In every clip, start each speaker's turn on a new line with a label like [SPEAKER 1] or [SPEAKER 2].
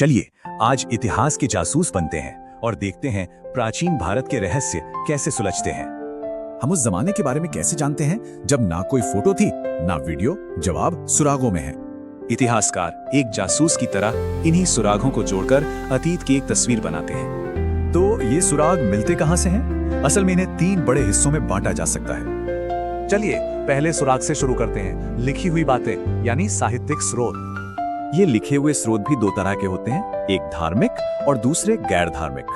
[SPEAKER 1] चलिए आज इतिहास के जासूस बनते हैं और देखते हैं प्राचीन भारत के रहस्य कैसे सुलझते हैं।
[SPEAKER 2] हम उस जमाने के बारे में कैसे जानते हैं जब ना कोई फोटो थी ना वीडियो, जवाब सुरागों में है।
[SPEAKER 1] इतिहासकार एक जासूस की तरह इन्हीं सुरागों को जोड़कर अतीत की एक तस्वीर बनाते हैं।
[SPEAKER 2] तो ये सुराग मिलते कहां से हैं? असल में इन्हें 3 बड़े हिस्सों में बांटा जा सकता है।
[SPEAKER 3] चलिए पहले सुराग से शुरू करते हैं, लिखी हुई बातें यानी साहित्यिक स्रोत।
[SPEAKER 2] ये लिखे हुए स्रोत भी 2 तरह के होते हैं, एक धार्मिक और दूसरे गैर धार्मिक।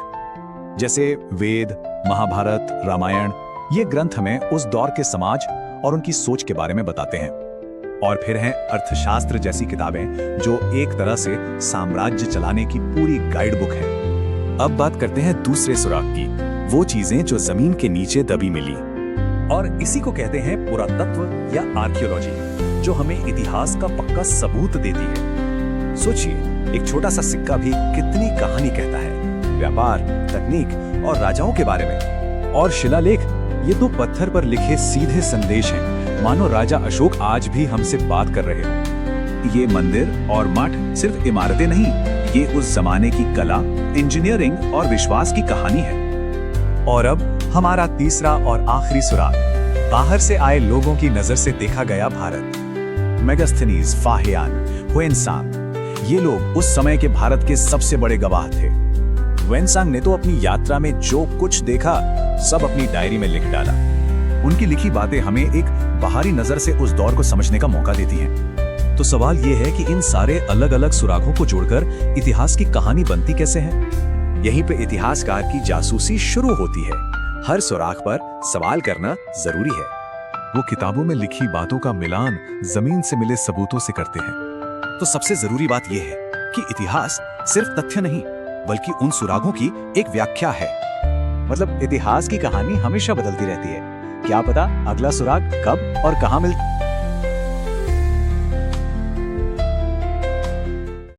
[SPEAKER 2] जैसे वेद, महाभारत, रामायण, ये ग्रंथ हमें उस दौर के समाज और उनकी सोच के बारे में बताते हैं। और फिर हैं अर्थशास्त्र जैसी किताबें जो एक तरह से साम्राज्य चलाने की पूरी गाइड बुक है। अब बात करते हैं दूसरे सुराग की, वो चीजें जो जमीन के नीचे दबी मिली।
[SPEAKER 3] और इसी को कहते हैं पुरातत्व या आर्कियोलॉजी, जो हमें इतिहास का पक्का सबूत देती है।
[SPEAKER 1] सोचिए, एक छोटा सा सिक्का भी कितनी कहानी कहता है, व्यापार, तकनीक और राजाओं के बारे में।
[SPEAKER 2] और शिलालेख, ये तो पत्थर पर लिखे सीधे संदेश हैं, मानो राजा अशोक आज भी हमसे बात कर रहे हो।
[SPEAKER 1] ये मंदिर और मठ सिर्फ इमारतें नहीं, ये उस जमाने की कला, इंजीनियरिंग और विश्वास की कहानी है।
[SPEAKER 3] और अब हमारा तीसरा और आखिरी सुराग, बाहर से आए लोगों की नजर से देखा गया भारत।
[SPEAKER 1] मेगास्थनीज, फाहियान, हुएनसांग, ये लोग उस समय के भारत के सबसे बड़े गवाह थे। हुएनसांग ने तो अपनी यात्रा में जो कुछ देखा सब अपनी डायरी में लिख डाला।
[SPEAKER 2] उनकी लिखी बातें हमें एक बाहरी नजर से उस दौर को समझने का मौका देती हैं। तो सवाल ये है कि इन सारे अलग अलग सुरागों को जोड़कर इतिहास की कहानी बनती कैसे है?
[SPEAKER 1] यहीं पे इतिहासकार की जासूसी शुरू होती है। हर सुराग पर सवाल करना जरूरी है।
[SPEAKER 2] वो किताबों में लिखी बातों का मिलान जमीन से मिले सबूतों से करते हैं।
[SPEAKER 1] तो सबसे जरूरी बात यह है कि इतिहास सिर्फ तथ्य नहीं, बल्कि उन सुरागों की एक व्याख्या है।
[SPEAKER 3] मतलब इतिहास की कहानी हमेशा बदलती रहती है। क्या पता अगला सुराग कब और कहां मिले।